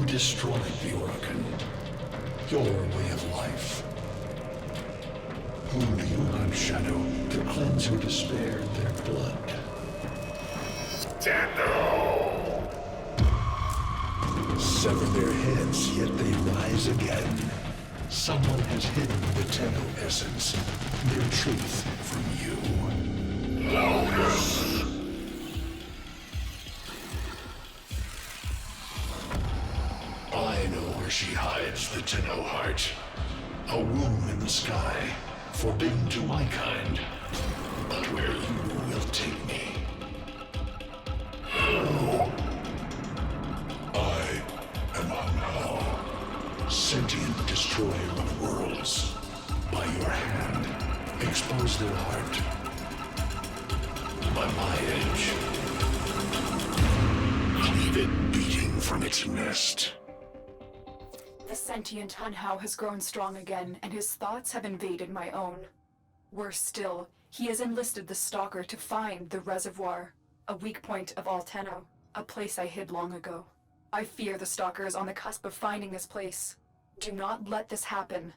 destroyed the Awoken, your way of life. Who do you hunt, Shadow, to cleanse your despair in their blood? Tenno! Sever their heads, yet they rise again. Someone has hidden the Tenno essence, their truth from you. Loudest! I know where she hides the Tenno heart. A womb in the sky, forbidden to my kind, but where you will take me. I am Anhao, sentient destroyer of worlds. By your hand, expose their heart. By my edge, cleave it beating from its nest. The sentient Anhao has grown strong again, and his thoughts have invaded my own. Worse still, he has enlisted the Stalker to find the reservoir, a weak point of all Tenno, a place I hid long ago. I fear the Stalker is on the cusp of finding this place. Do not let this happen.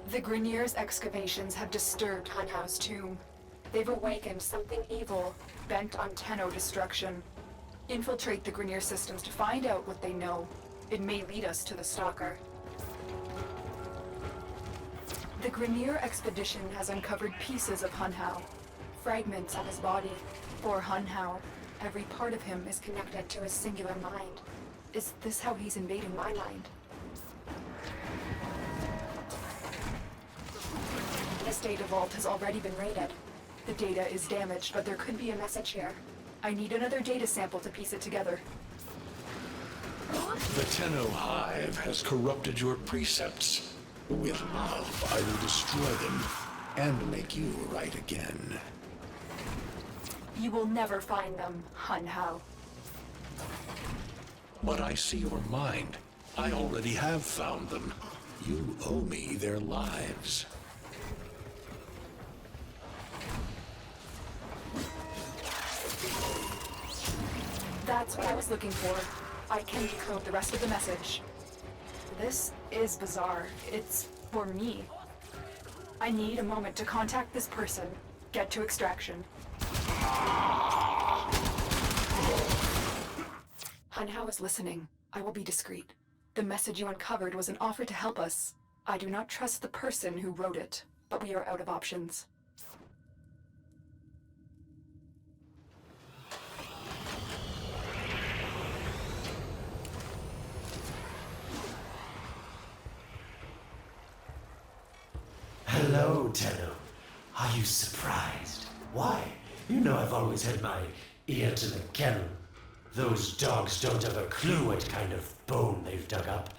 The Grineer's excavations have disturbed Anhao's tomb. They've awakened something evil, bent on Tenno destruction. Infiltrate the Grineer systems to find out what they know. It may lead us to the Stalker. The Grineer expedition has uncovered pieces of Anhao, fragments of his body. For Anhao, every part of him is connected to a singular mind. Is this how he's invading my mind? This data vault has already been raided. The data is damaged, but there could be a message here. I need another data sample to piece it together. The Tenno Hive has corrupted your precepts. With love, I will destroy them and make you right again. You will never find them, Anhao. But I see your mind. I already have found them. You owe me their lives. That's what I was looking for. I can decode the rest of the message. This is bizarre. It's for me. I need a moment to contact this person. Get to extraction. Anhao is listening. I will be discreet. The message you uncovered was an offer to help us. I do not trust the person who wrote it, but we are out of options. Hello, Tenno. Are you surprised? Why? You know I've always had my ear to the kennel. Those dogs don't have a clue what kind of bone they've dug up,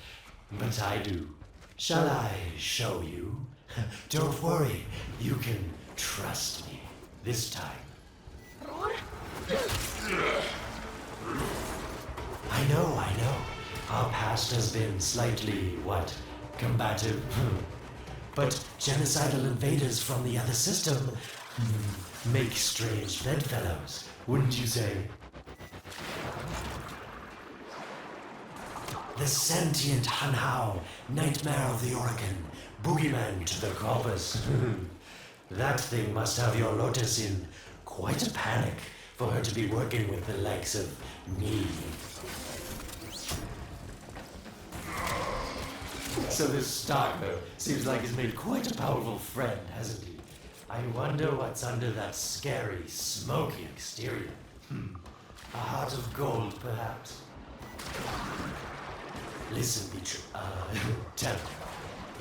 but I do. Shall I show you? Don't worry, you can trust me this time. I know. Our past has been slightly, combative? But genocidal invaders from the other system make strange bedfellows, wouldn't you say? The sentient Anhao, nightmare of the Awoken, boogeyman to the Corpus. That thing must have your Lotus in quite a panic for her to be working with the likes of me. So this Stalker seems like he's made quite a powerful friend, hasn't he? I wonder what's under that scary, smoky exterior. A heart of gold, perhaps? Listen, Tenno,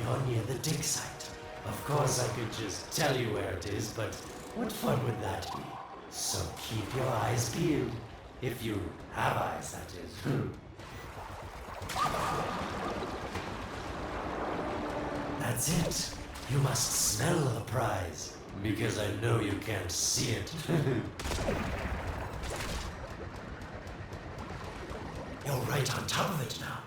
you're near the dig site. Of course I could just tell you where it is, but what fun would that be? So keep your eyes peeled. If you have eyes, that is. That's it. You must smell the prize, because I know you can't see it. You're right on top of it now.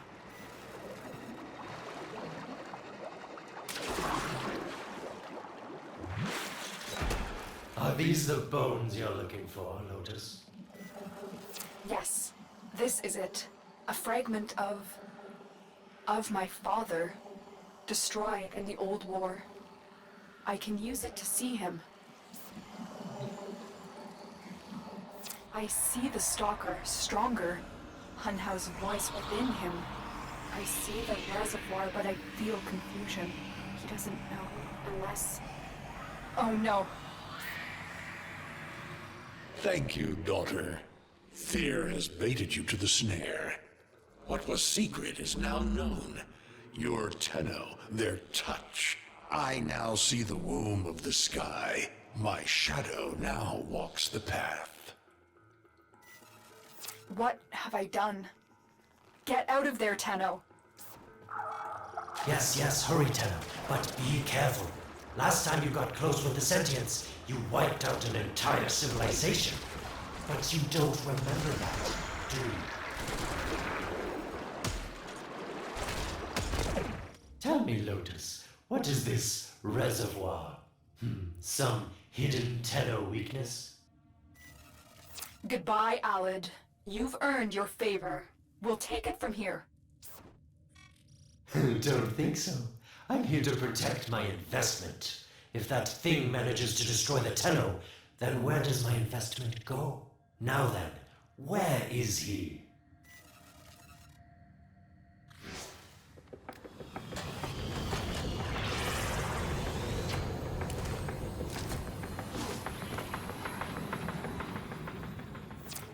Are these the bones you're looking for, Lotus? Yes, this is it. A fragment of my father, destroyed in the old war. I can use it to see him. I see the stalker stronger. Hunhow's voice within him. I see the reservoir, but I feel confusion. He doesn't know, unless... Oh no. Thank you, daughter. Fear has baited you to the snare. What was secret is now known. Your Tenno, their touch. I now see the womb of the sky. My shadow now walks the path. What have I done? Get out of there, Tenno. Yes, hurry, Tenno, but be careful. Last time you got close with the Sentients, you wiped out an entire civilization. But you don't remember that, do you? Tell me, Lotus, what is this reservoir? Some hidden Tenno weakness? Goodbye, Alid. You've earned your favor. We'll take it from here. Don't think so. I'm here to protect my investment. If that thing manages to destroy the Tenno, then where does my investment go? Now then, where is he?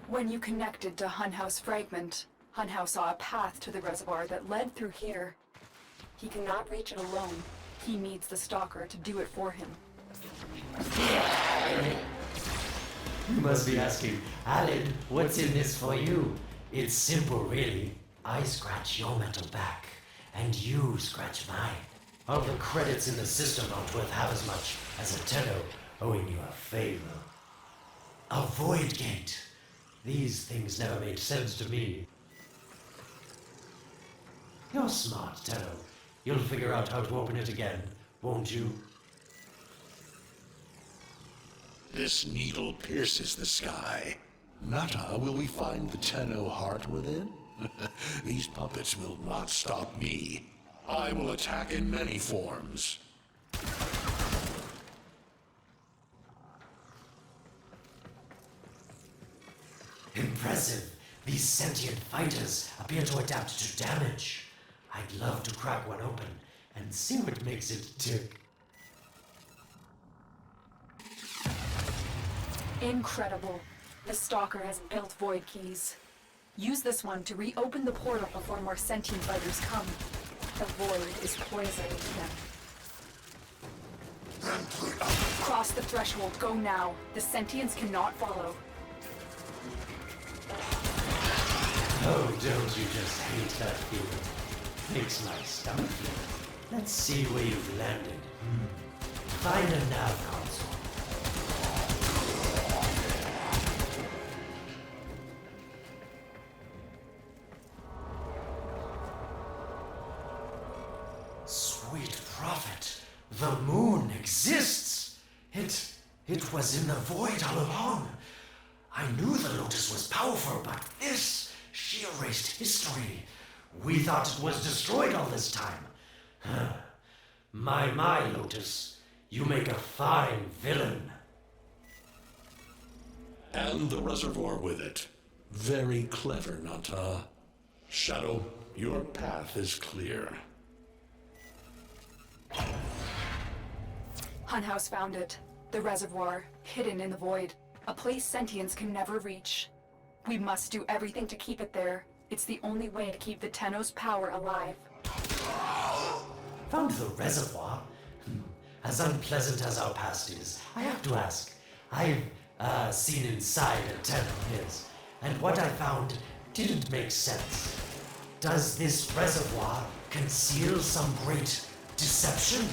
When you connected to Hunhow's fragment, Hunhow saw a path to the reservoir that led through here. He cannot reach it alone. He needs the stalker to do it for him. You must be asking, Alid, what's in this for you? It's simple, really. I scratch your metal back, and you scratch mine. All the credits in the system aren't worth half as much as a Tenno owing you a favor. A void gate. These things never made sense to me. You're smart, Tenno. You'll figure out how to open it again, won't you? This needle pierces the sky. Natah, will we find the Tenno heart within? These puppets will not stop me. I will attack in many forms. Impressive. These sentient fighters appear to adapt to damage. I'd love to crack one open and see what makes it tick. Incredible. The stalker has built void keys. Use this one to reopen the portal before more sentient fighters come. The void is poison to them. Cross the threshold. Go now. The sentients cannot follow. Oh, don't you just hate that feeling? Makes my stomach feel. Let's see where you've landed. Find a nav console. Sweet prophet, the moon exists! It was in the void all along. I knew the Lotus was powerful, but this, she erased history. We thought it was destroyed all this time. My, Lotus, you make a fine villain. And the reservoir with it. Very clever, Natah. Shadow, your path is clear. Hunhouse found it. The reservoir, hidden in the void. A place sentients can never reach. We must do everything to keep it there. It's the only way to keep the Tenno's power alive. Found the reservoir? As unpleasant as our past is, I have to ask. I've seen inside a Tenno, yes, and what I found didn't make sense. Does this reservoir conceal some great deception?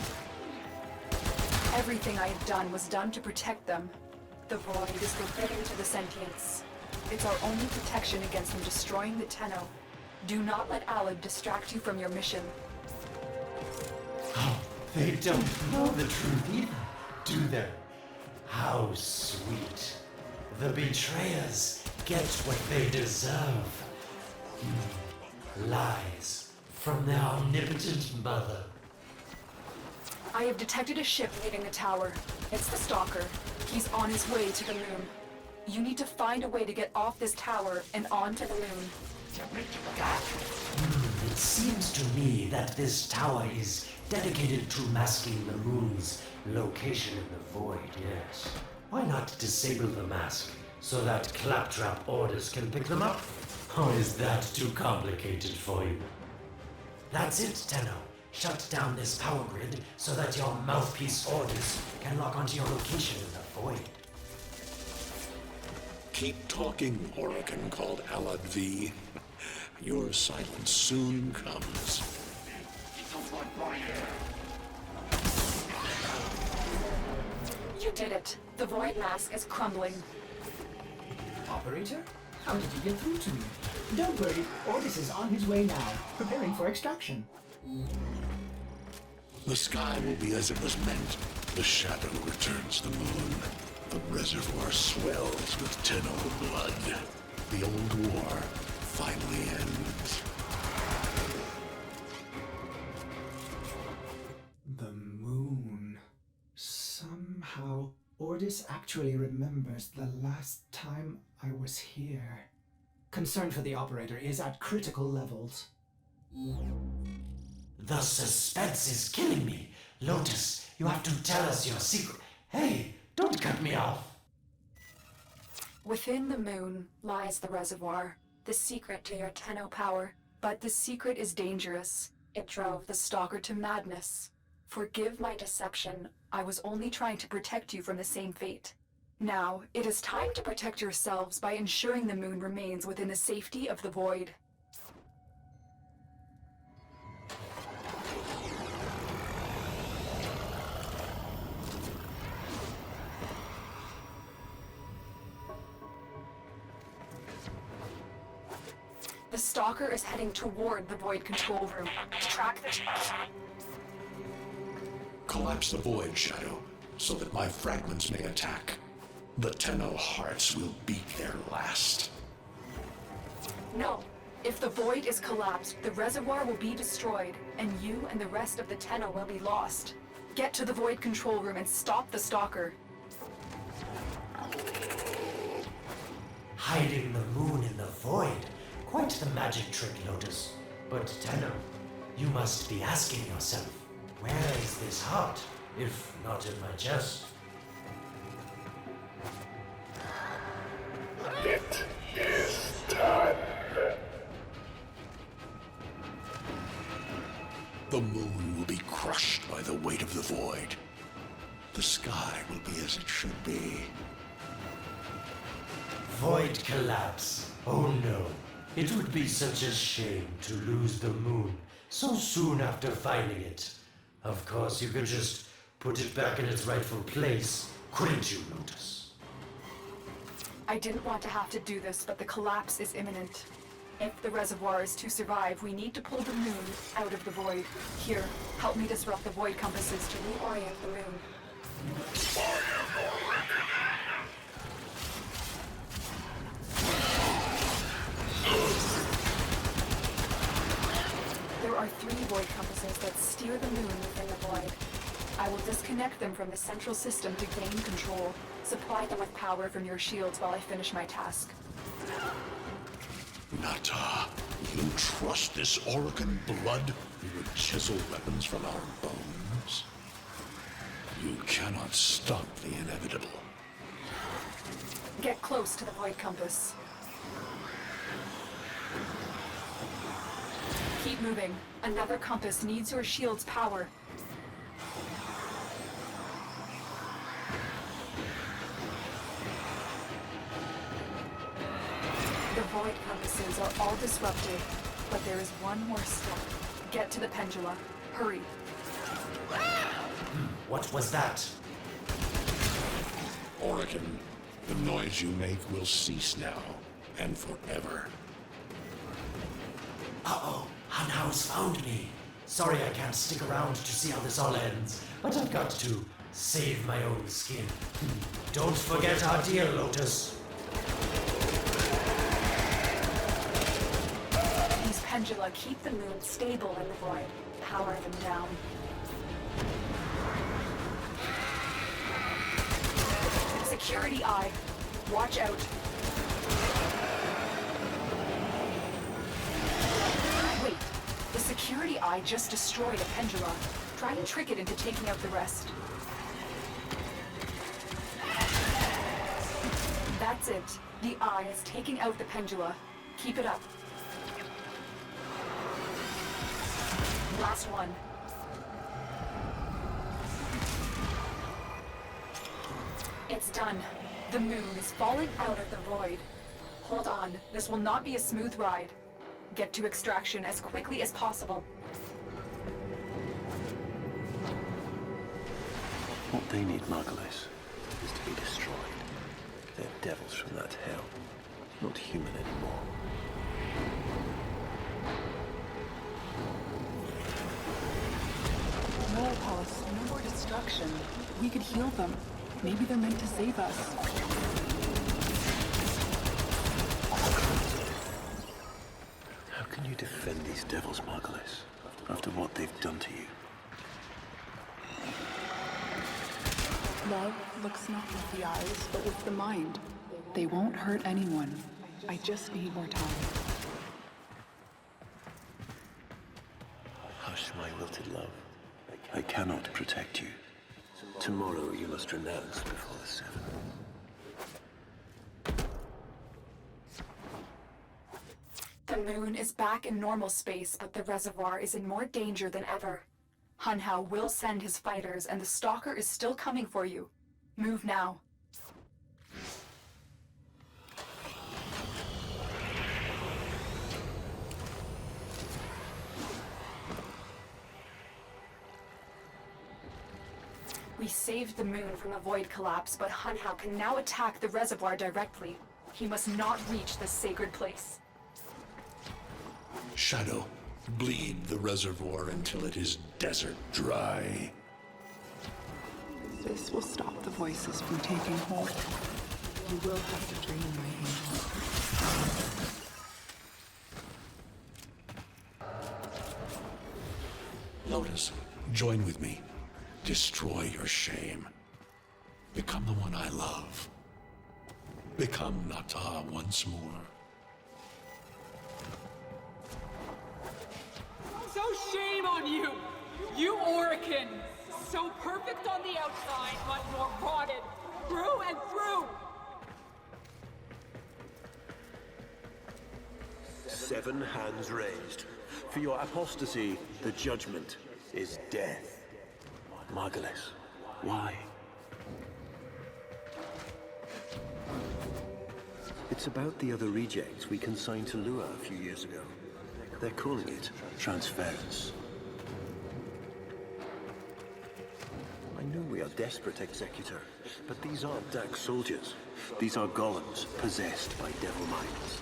Everything I have done was done to protect them. The void is forbidden to the sentients. It's our only protection against them destroying the Tenno. Do not let Alid distract you from your mission. Oh, they don't know the truth either, do they? How sweet. The betrayers get what they deserve. Lies from their omnipotent mother. I have detected a ship leaving the tower. It's the Stalker. He's on his way to the moon. You need to find a way to get off this tower and onto the moon. It seems to me that this tower is dedicated to masking the moon's location in the void, yes. Why not disable the mask so that claptrap orders can pick them up? Or is that too complicated for you? That's it, Tenno. Shut down this power grid so that your mouthpiece orders can lock onto your location in the void. Keep talking, Oracle called Alad V. Your silence soon comes. You did it. The void mask is crumbling. Operator? How did you get through to me? Don't worry, Orbis is on his way now, preparing for extraction. The sky will be as it was meant. The shadow returns the moon. The reservoir swells with Tenno blood. The old war finally ends. The moon. Somehow, Ordis actually remembers the last time I was here. Concern for the operator is at critical levels. The suspense is killing me. Lotus, you have to tell us your secret. Hey, don't cut me off. Within the moon lies the reservoir, the secret to your Tenno power. But the secret is dangerous. It drove the Stalker to madness. Forgive my deception. I was only trying to protect you from the same fate. Now, it is time to protect yourselves by ensuring the moon remains within the safety of the void. The Stalker is heading toward the void control room. Track the... Collapse the void, Shadow, so that my fragments may attack. The Tenno hearts will beat their last. No. If the void is collapsed, the reservoir will be destroyed, and you and the rest of the Tenno will be lost. Get to the void control room and stop the Stalker. Hiding the moon in the void. Quite the magic trick, Lotus. But Tenno, you must be asking yourself, where is this heart, if not in my chest? It is done. The moon will be crushed by the weight of the void. The sky will be as it should be. Void collapse. Oh no. It would be such a shame to lose the moon so soon after finding it. Of course, you could just put it back in its rightful place, couldn't you, Lotus? I didn't want to have to do this, but the collapse is imminent. If the reservoir is to survive, we need to pull the moon out of the void. Here, help me disrupt the void compasses to reorient the moon. There are 3 void compasses that steer the moon within the void. I will disconnect them from the central system to gain control. Supply them with power from your shields while I finish my task. Natah, you trust this Oracle blood? You would chisel weapons from our bones? You cannot stop the inevitable. Get close to the void compass. Keep moving. Another compass needs your shield's power. The void compasses are all disrupted, but there is one more step. Get to the pendula. Hurry. What was that? Oracle, the noise you make will cease now, and forever. Uh-oh, Hanau's found me. Sorry I can't stick around to see how this all ends, but I've got to Save my own skin. Don't forget our dear Lotus. These pendula keep the moon stable in the void. Power them down. Security eye. Watch out. Wait. The security eye just destroyed a pendula. Try and trick it into taking out the rest. That's it. The eye is taking out the pendula. Keep it up. Last one. It's done. The moon is falling out of the void. Hold on. This will not be a smooth ride. Get to extraction as quickly as possible. What they need, Margulis, is to be destroyed. They're devils from that hell, not human anymore. No, Palace, no more destruction. We could heal them. Maybe they're meant to save us. How can you defend these devils, Margulis, after what they've done to you? Love looks not with the eyes, but with the mind. They won't hurt anyone. I just need more time. Hush, my wilted love. I cannot protect you. Tomorrow you must renounce before the seven. The moon is back in normal space, but the reservoir is in more danger than ever. Hunhao will send his fighters, and the Stalker is still coming for you. Move now. We saved the moon from a void collapse, but Hunhao can now attack the reservoir directly. He must not reach this sacred place. Shadow, bleed the reservoir until it is desert dry. This will stop the voices from taking hold. You will have to dream, my angel. Lotus, join with me. Destroy your shame. Become the one I love. Become Natah once more. So shame on you! You Awoken! So perfect on the outside, but you're rotted through and through! Seven hands raised. For your apostasy, the judgment is death. Margulis, why? It's about the other rejects we consigned to Lua a few years ago. They're calling it transference. I know we are desperate, Executor, but these aren't Dak soldiers. These are golems possessed by devil minds.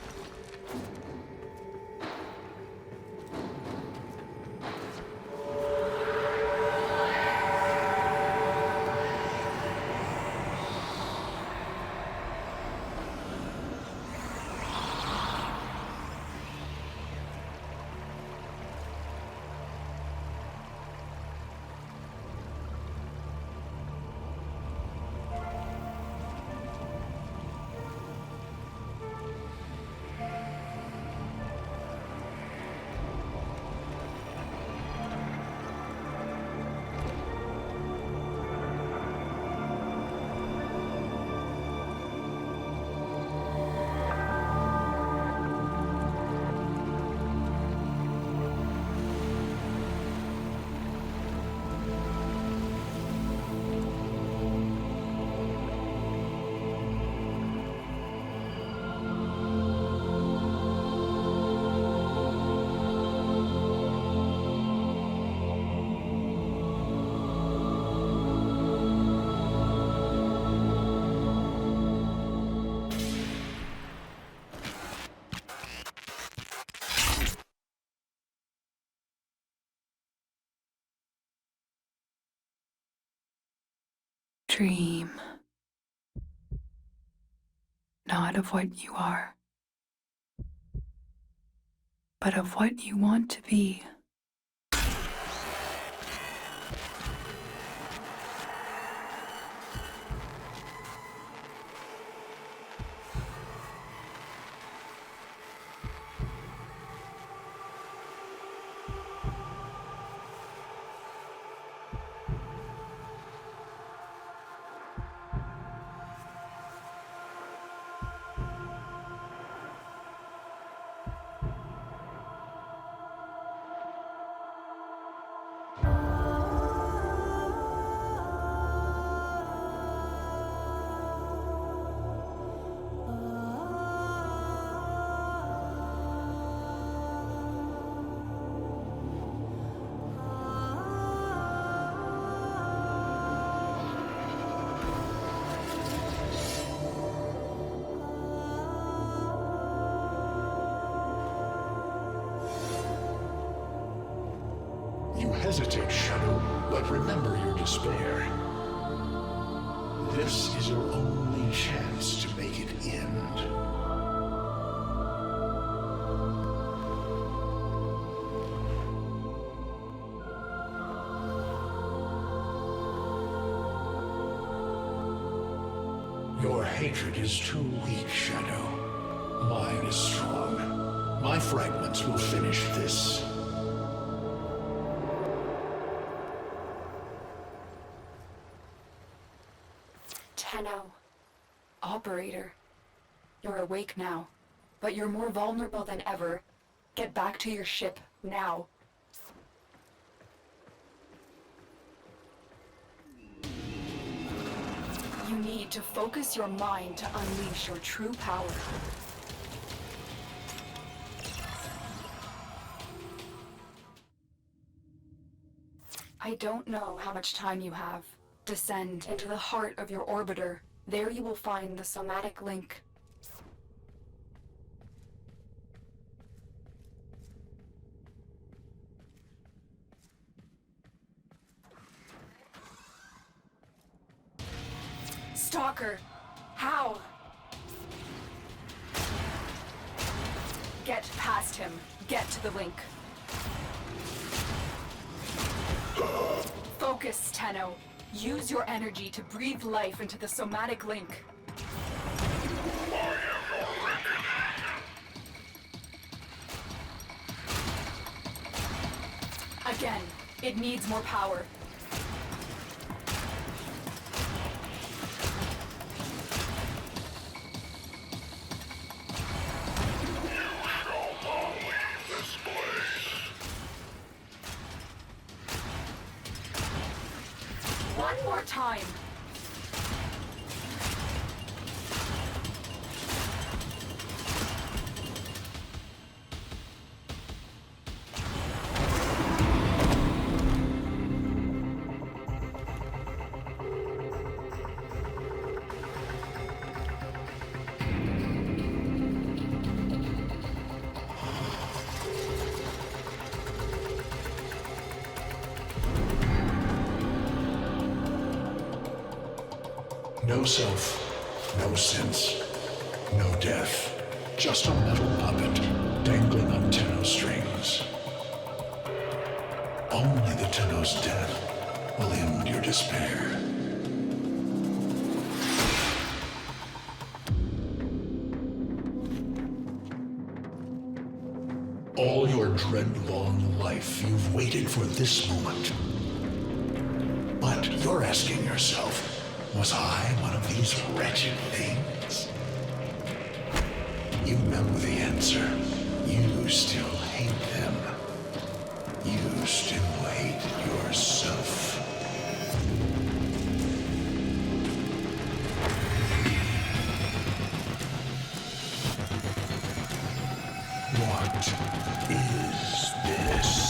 Dream. Not of what you are, but of what you want to be. You hesitate, Shadow, but remember your despair. This is your only chance to make it end. Your hatred is too weak, Shadow. Mine is strong. My fragments will finish this. Tenno. Operator. You're awake now, but you're more vulnerable than ever. Get back to your ship, now. You need to focus your mind to unleash your true power. I don't know how much time you have. Descend into the heart of your orbiter. There you will find the somatic link. Stalker! How? Get past him. Get to the link. Focus, Tenno. Use your energy to breathe life into the somatic link. Again, it needs more power. One more time. No self, no sense, no death. Just a metal puppet dangling on Tenno strings. Only the Tenno's death will end your despair. All your dread-long life, you've waited for this moment. But you're asking yourself, was I one of these wretched things? You know the answer. You still hate them. You still hate yourself. What is this?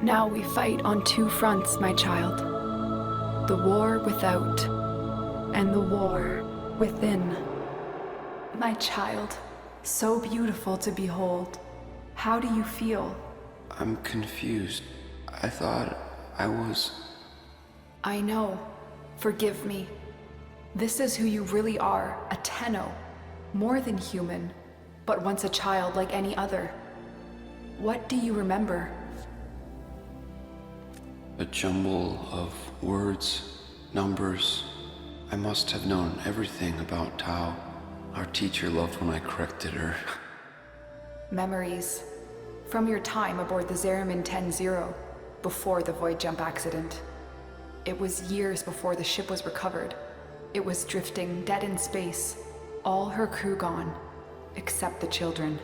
Now we fight on two fronts, my child. The war without, and the war within. My child, so beautiful to behold. How do you feel? I'm confused. I thought I was... I know. Forgive me. This is who you really are, a Tenno. More than human, but once a child like any other. What do you remember? a jumble of words, numbers. I must have known everything about Tao. Our teacher loved when I corrected her. Memories. From your time aboard the Zeramin 10-0, before the void jump accident. It was years before the ship was recovered. It was drifting dead in space, all her crew gone, except the children.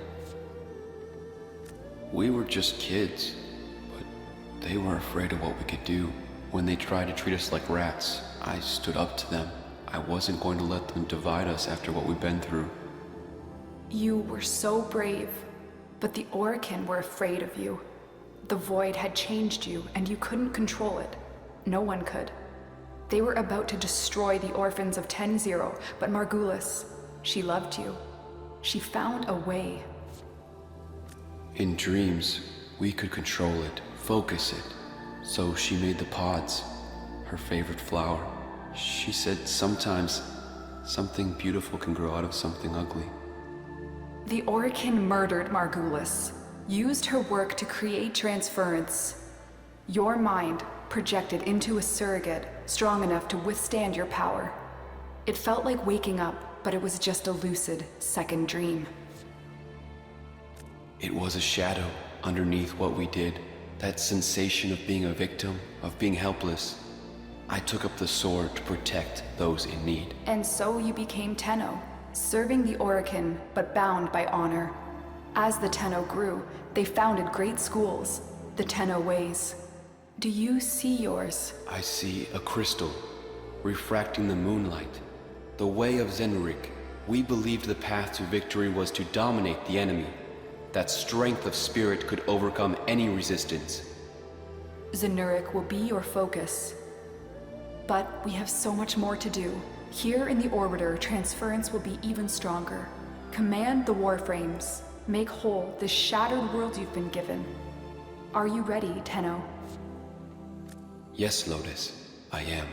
We were just kids, but they were afraid of what we could do. When they tried to treat us like rats, I stood up to them. I wasn't going to let them divide us after what we've been through. You were so brave, but the awoken were afraid of you. The void had changed you, and you couldn't control it. No one could. They were about to destroy the orphans of 10-0, but Margulis, she loved you. She found a way. In dreams, we could control it, focus it. So she made the pods, her favorite flower. She said sometimes something beautiful can grow out of something ugly. The awoken murdered Margulis, used her work to create transference. Your mind projected into a surrogate strong enough to withstand your power. It felt like waking up, but it was just a lucid second dream. It was a shadow underneath what we did. That sensation of being a victim, of being helpless. I took up the sword to protect those in need. And so you became Tenno, serving the awoken, but bound by honor. As the Tenno grew, they founded great schools, the Tenno ways. Do you see yours? I see a crystal, refracting the moonlight. The way of Zenrik. We believed the path to victory was to dominate the enemy. That strength of spirit could overcome any resistance. Zenrik will be your focus. But we have so much more to do. Here in the Orbiter, transference will be even stronger. Command the Warframes. Make whole this shattered world you've been given. Are you ready, Tenno? Yes, Lotus, I am.